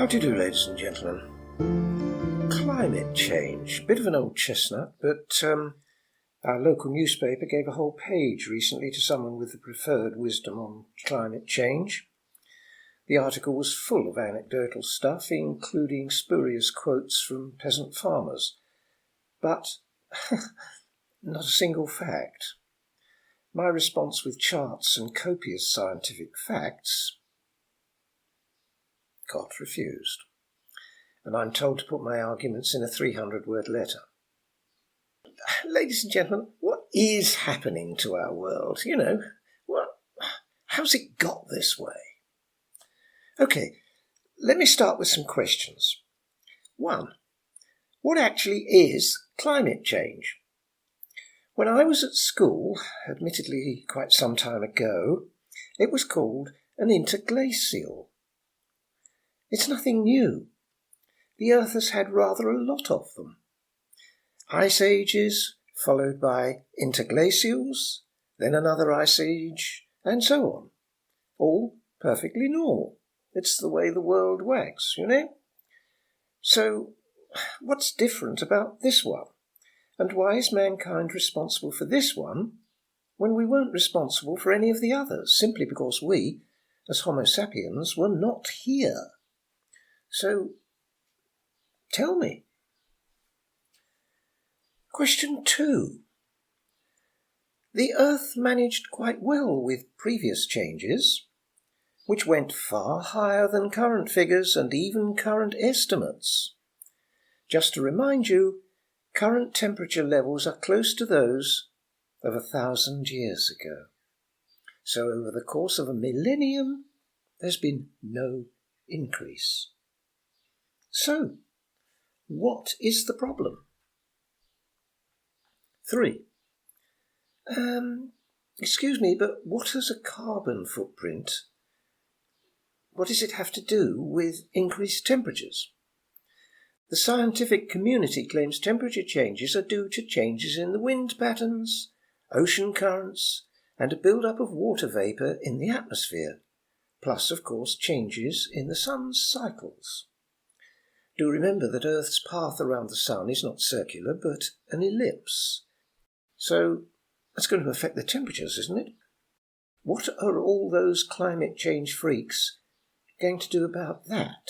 How do you do, ladies and gentlemen? Climate change. Bit of an old chestnut, but our local newspaper gave a whole page recently to someone with the preferred wisdom on climate change. The article was full of anecdotal stuff, including spurious quotes from peasant farmers. But not a single fact. My response with charts and copious scientific facts got refused, and I'm told to put my arguments in a 300-word letter. Ladies and gentlemen, what is happening to our world? How's it got this way? Okay, let me start with some questions. 1. What actually is climate change? When I was at school, admittedly quite some time ago, it was called an interglacial. It's nothing new. The Earth has had rather a lot of them. Ice ages, followed by interglacials, then another ice age, and so on. All perfectly normal. It's the way the world wags, So, what's different about this one? And why is mankind responsible for this one when we weren't responsible for any of the others, simply because we, as Homo sapiens, were not here? So, tell me. Question 2. The Earth managed quite well with previous changes, which went far higher than current figures and even current estimates. Just to remind you, current temperature levels are close to those of 1,000 years ago. So over the course of a millennium, there's been no increase. So, what is the problem? 3. Excuse me, but what is a carbon footprint? What does it have to do with increased temperatures? The scientific community claims temperature changes are due to changes in the wind patterns, ocean currents, and a build-up of water vapour in the atmosphere, plus, of course, changes in the sun's cycles. Do remember that Earth's path around the sun is not circular, but an ellipse. So that's going to affect the temperatures, isn't it? What are all those climate change freaks going to do about that?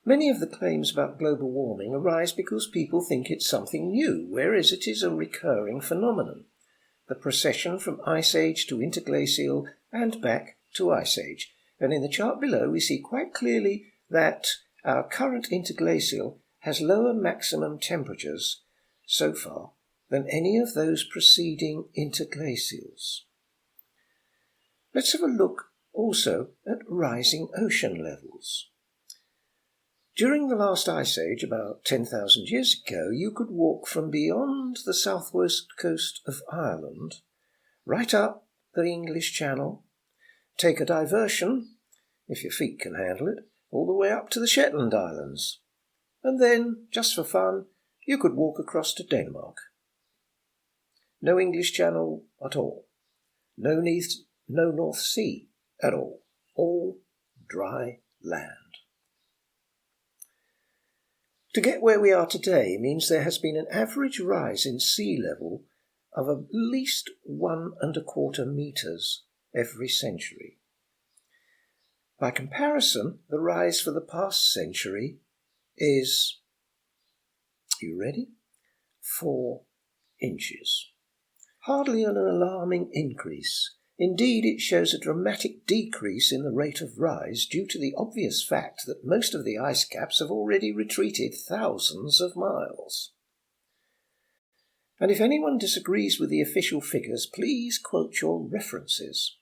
Many of the claims about global warming arise because people think it's something new, whereas it is a recurring phenomenon. The procession from Ice Age to interglacial and back to Ice Age. And in the chart below we see quite clearly that our current interglacial has lower maximum temperatures so far than any of those preceding interglacials. Let's have a look also at rising ocean levels. During the last Ice Age, about 10,000 years ago, you could walk from beyond the southwest coast of Ireland, right up the English Channel, take a diversion, if your feet can handle it, all the way up to the Shetland Islands. And then, just for fun, you could walk across to Denmark. No English Channel at all. No North Sea at all. All dry land. To get where we are today means there has been an average rise in sea level of at least 1.25 metres every century. By comparison, the rise for the past century is, you ready? 4 inches. Hardly an alarming increase. Indeed, it shows a dramatic decrease in the rate of rise due to the obvious fact that most of the ice caps have already retreated thousands of miles. And if anyone disagrees with the official figures, please quote your references.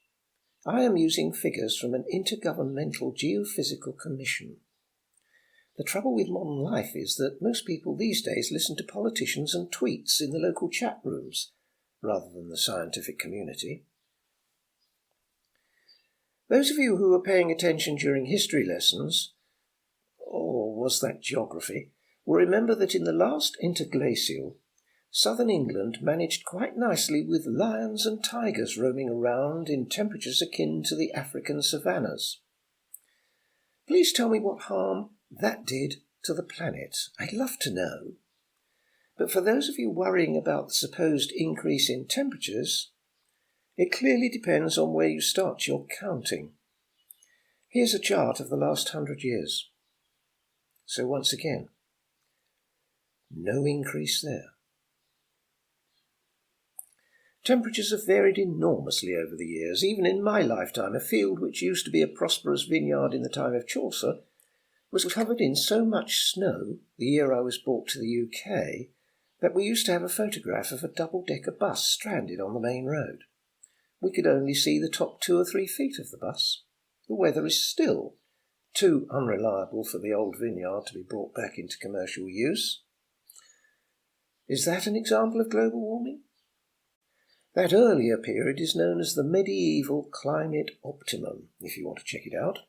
I am using figures from an intergovernmental geophysical commission. The trouble with modern life is that most people these days listen to politicians and tweets in the local chat rooms, rather than the scientific community. Those of you who were paying attention during history lessons, or was that geography, will remember that in the last interglacial, southern England managed quite nicely with lions and tigers roaming around in temperatures akin to the African savannas. Please tell me what harm that did to the planet. I'd love to know. But for those of you worrying about the supposed increase in temperatures, it clearly depends on where you start your counting. Here's a chart of the last 100 years. So once again, no increase there. Temperatures have varied enormously over the years. Even in my lifetime, a field which used to be a prosperous vineyard in the time of Chaucer was covered in so much snow the year I was brought to the UK that we used to have a photograph of a double-decker bus stranded on the main road. We could only see the top 2 or 3 feet of the bus. The weather is still too unreliable for the old vineyard to be brought back into commercial use. Is that an example of global warming? That earlier period is known as the medieval climate optimum, if you want to check it out,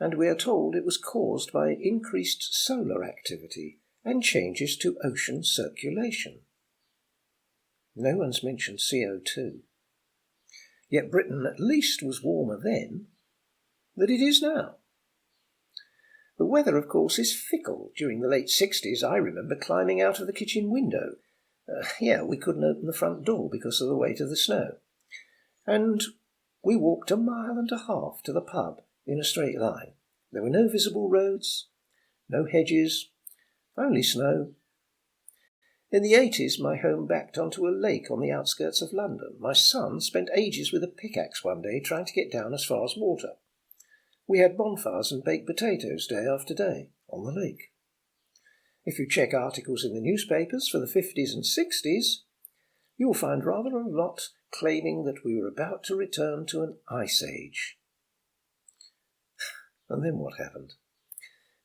and we are told it was caused by increased solar activity and changes to ocean circulation. No one's mentioned CO2. Yet Britain at least was warmer then than it is now. The weather, of course, is fickle. During the late 60s, I remember climbing out of the kitchen window. We couldn't open the front door because of the weight of the snow. And we walked 1.5 miles to the pub in a straight line. There were no visible roads, no hedges, only snow. In the 80s, my home backed onto a lake on the outskirts of London. My son spent ages with a pickaxe one day trying to get down as far as water. We had bonfires and baked potatoes day after day on the lake. If you check articles in the newspapers for the 50s and 60s, you will find rather a lot claiming that we were about to return to an ice age. And then what happened?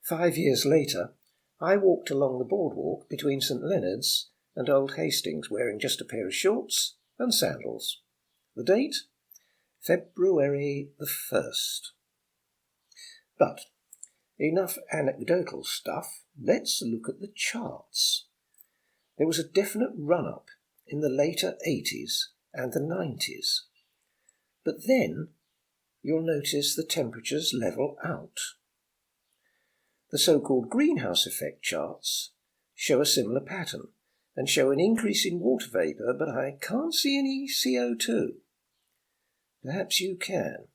5 years later, I walked along the boardwalk between St Leonard's and Old Hastings wearing just a pair of shorts and sandals. The date? February the 1st. But enough anecdotal stuff. Let's look at the charts. There was a definite run-up in the later 80s and the 90s. But then you'll notice the temperatures level out. The so-called greenhouse effect charts show a similar pattern and show an increase in water vapour, but I can't see any CO2. Perhaps you can.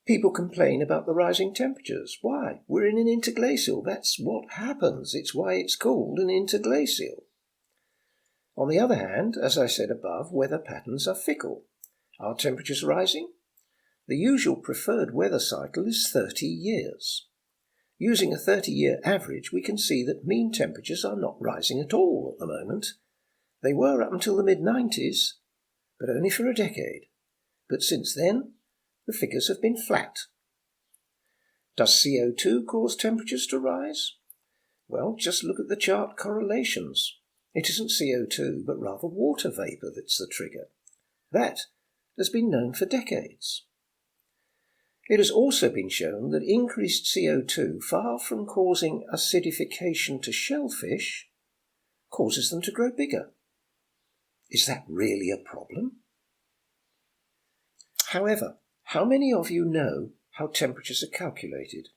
People complain about the rising temperatures. Why? We're in an interglacial. That's what happens. It's why it's called an interglacial. On the other hand, as I said above, weather patterns are fickle. Are temperatures rising? The usual preferred weather cycle is 30 years. Using a 30-year average, we can see that mean temperatures are not rising at all at the moment. They were up until the mid-90s, but only for a decade. But since then, the figures have been flat. Does CO2 cause temperatures to rise? Well, just look at the chart correlations. It isn't CO2, but rather water vapour that's the trigger. That has been known for decades. It has also been shown that increased CO2, far from causing acidification to shellfish, causes them to grow bigger. Is that really a problem? However, how many of you know how temperatures are calculated?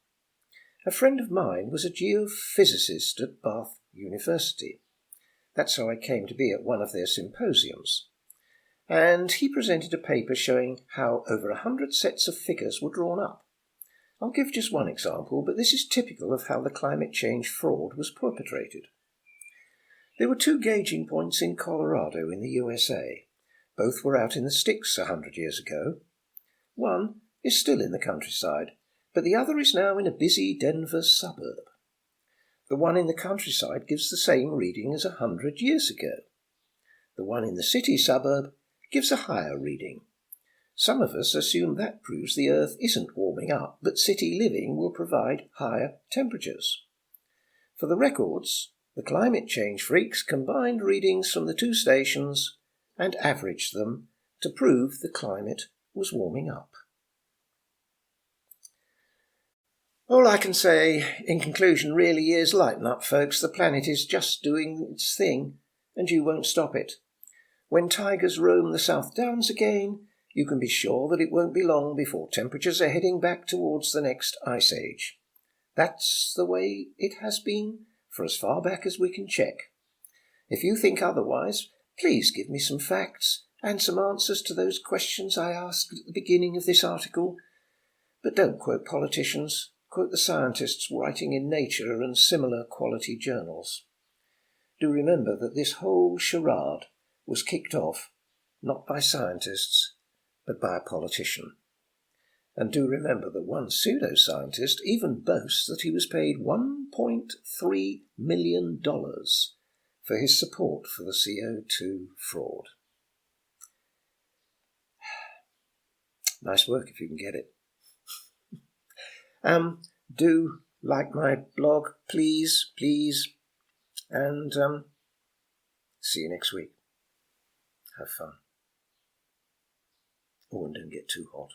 A friend of mine was a geophysicist at Bath University. That's how I came to be at one of their symposiums. And he presented a paper showing how over 100 sets of figures were drawn up. I'll give just one example, but this is typical of how the climate change fraud was perpetrated. There were 2 gauging points in Colorado in the USA. Both were out in the sticks 100 years ago. One is still in the countryside, but the other is now in a busy Denver suburb. The one in the countryside gives the same reading as 100 years ago. The one in the city suburb gives a higher reading. Some of us assume that proves the Earth isn't warming up, but city living will provide higher temperatures. For the records, the climate change freaks combined readings from the 2 stations and averaged them to prove the climate was warming up. All I can say in conclusion really is lighten up, folks. The planet is just doing its thing, and you won't stop it. When tigers roam the South Downs again, you can be sure that it won't be long before temperatures are heading back towards the next ice age. That's the way it has been for as far back as we can check. If you think otherwise, please give me some facts and some answers to those questions I asked at the beginning of this article. But don't quote politicians, quote the scientists writing in Nature and similar quality journals. Do remember that this whole charade was kicked off not by scientists, but by a politician. And do remember that one pseudoscientist even boasts that he was paid $1.3 million for his support for the CO2 fraud. Nice work if you can get it. Do like my blog, please, and see you next week. Have fun. Oh, and don't get too hot.